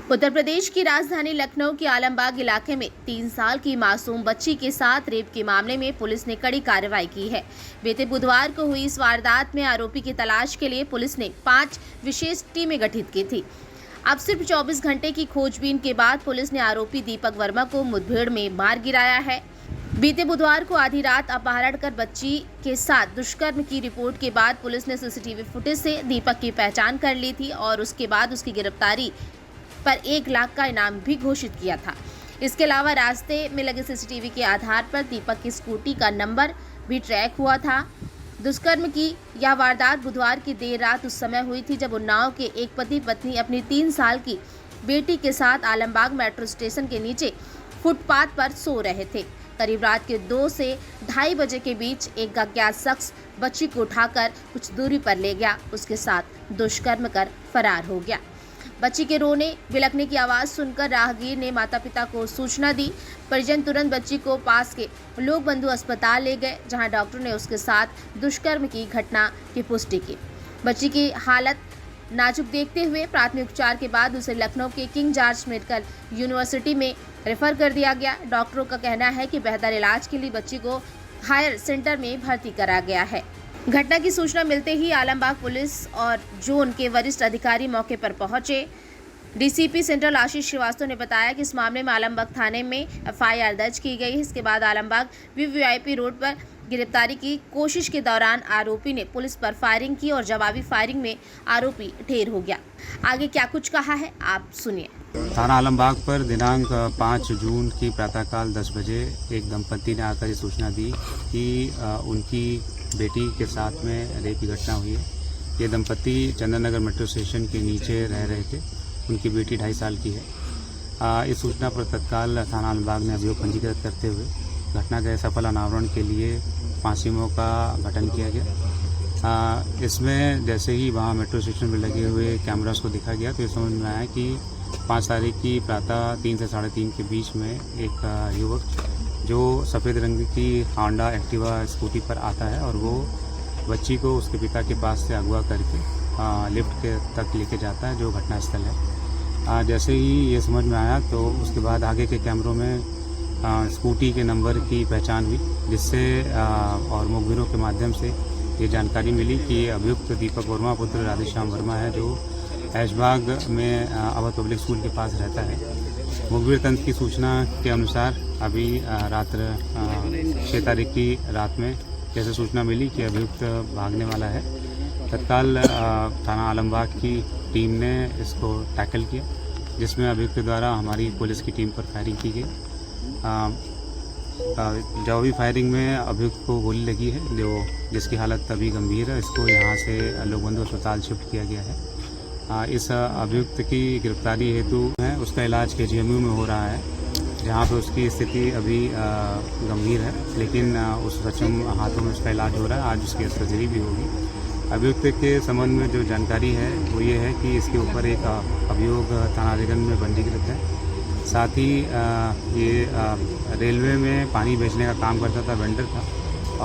उत्तर प्रदेश की राजधानी लखनऊ के आलमबाग इलाके में 3 साल की मासूम बच्ची के साथ रेप के मामले में पुलिस ने कड़ी कार्रवाई की है। बीते बुधवार को हुई इस वारदात में आरोपी की तलाश के लिए पुलिस ने 5 विशेष टीमें गठित की थी। अब सिर्फ 24 घंटे की खोजबीन के बाद पुलिस ने आरोपी दीपक वर्मा को मुठभेड़ में मार गिराया है। बीते बुधवार को आधी रात अपहरण कर बच्ची के साथ दुष्कर्म की रिपोर्ट के बाद पुलिस ने सीसीटीवी फुटेज से दीपक की पहचान कर ली थी और उसके बाद उसकी गिरफ्तारी पर 1 लाख का इनाम भी घोषित किया था। इसके अलावा रास्ते में लगे सीसीटीवी के आधार पर दीपक की स्कूटी का नंबर भी ट्रैक हुआ था। दुष्कर्म की यह वारदात बुधवार की देर रात उस समय हुई थी जब उन्नाव के एक पति पत्नी अपनी 3 साल की बेटी के साथ आलमबाग मेट्रो स्टेशन के नीचे फुटपाथ पर सो रहे थे। करीब रात के 2 से ढाई बजे के बीच एक अज्ञात शख्स बच्ची को उठाकर कुछ दूरी पर ले गया, उसके साथ दुष्कर्म कर फरार हो गया। बच्ची के रोने बिलखने की आवाज़ सुनकर राहगीर ने माता पिता को सूचना दी। परिजन तुरंत बच्ची को पास के लोक बंधु अस्पताल ले गए, जहां डॉक्टर ने उसके साथ दुष्कर्म की घटना की पुष्टि की। बच्ची की हालत नाजुक देखते हुए प्राथमिक उपचार के बाद उसे लखनऊ के किंग जॉर्ज मेडिकल यूनिवर्सिटी में रेफर कर दिया गया। डॉक्टरों का कहना है कि बेहतर इलाज के लिए बच्ची को हायर सेंटर में भर्ती करा गया है। घटना की सूचना मिलते ही आलमबाग पुलिस और जोन के वरिष्ठ अधिकारी मौके पर पहुंचे। डीसीपी सेंट्रल आशीष श्रीवास्तव ने बताया कि इस मामले में आलमबाग थाने में एफआईआर दर्ज की गई है। इसके बाद आलमबाग वीवीआईपी रोड पर गिरफ्तारी की कोशिश के दौरान आरोपी ने पुलिस पर फायरिंग की और जवाबी फायरिंग में आरोपी ढेर हो गया। आगे क्या कुछ कहा है आप सुनिए। थाना आलमबाग पर दिनांक 5 जून की प्रातःकाल 10 बजे एक दंपति ने आकर ये सूचना दी कि उनकी बेटी के साथ में रेप की घटना हुई है। ये दंपति चंदन नगर मेट्रो स्टेशन के नीचे रह रहे थे। उनकी बेटी 2.5 साल की है। इस सूचना पर तत्काल थाना आलमबाग ने अभियोग पंजीकृत करते हुए घटना के सफल अनावरण के लिए 5 टीमों का गठन किया गया। इसमें जैसे ही वहाँ मेट्रो स्टेशन पर लगे हुए कैमरास को देखा गया तो ये समझ में आया कि 5 तारीख की प्रातः 3 से 3:30 के बीच में एक युवक जो सफ़ेद रंग की होंडा एक्टिवा स्कूटी पर आता है और वो बच्ची को उसके पिता के पास से अगवा करके लिफ्ट के तक लेके जाता है, जो घटनास्थल है। जैसे ही ये समझ में आया तो उसके बाद आगे के कैमरों में स्कूटी के नंबर की पहचान हुई, जिससे और मुखबिरों के माध्यम से ये जानकारी मिली कि अभियुक्त दीपक वर्मा पुत्र राधेश्याम वर्मा है, जो ऐशबाग में अवध पब्लिक स्कूल के पास रहता है। मुखबिर तंत्र की सूचना के अनुसार अभी रात्र 6 तारीख की रात में जैसे सूचना मिली कि अभियुक्त भागने वाला है, तत्काल थाना आलमबाग की टीम ने इसको टैकल किया, जिसमें अभियुक्त द्वारा हमारी पुलिस की टीम पर फायरिंग की गई। जवाबी फायरिंग में अभियुक्त को गोली लगी है, जिसकी हालत अभी गंभीर है। इसको यहाँ से लोक बंधु अस्पताल शिफ्ट किया गया है। इस अभियुक्त की गिरफ्तारी हेतु है उसका इलाज केजीएमयू में हो रहा है, जहाँ पे उसकी स्थिति अभी गंभीर है, लेकिन उस सक्षम हाथों में उसका इलाज हो रहा है। आज उसकी सर्जरी भी होगी। अभियुक्त के संबंध में जो जानकारी है वो ये है कि इसके ऊपर एक अभियोग थाना अलीगंज में पंजीकृत है। साथ ही ये रेलवे में पानी बेचने का काम करता था, वेंडर था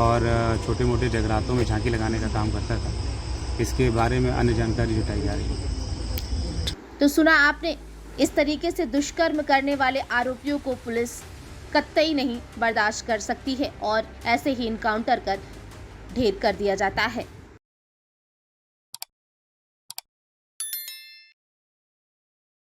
और छोटे मोटे जगरातों में झांकी लगाने का काम करता था। इसके बारे में अन्य जानकारी जुटाई जा रही है। तो सुना आपने, इस तरीके से दुष्कर्म करने वाले आरोपियों को पुलिस कतई नहीं बर्दाश्त कर सकती है और ऐसे ही इनकाउंटर कर ढेर कर दिया जाता है।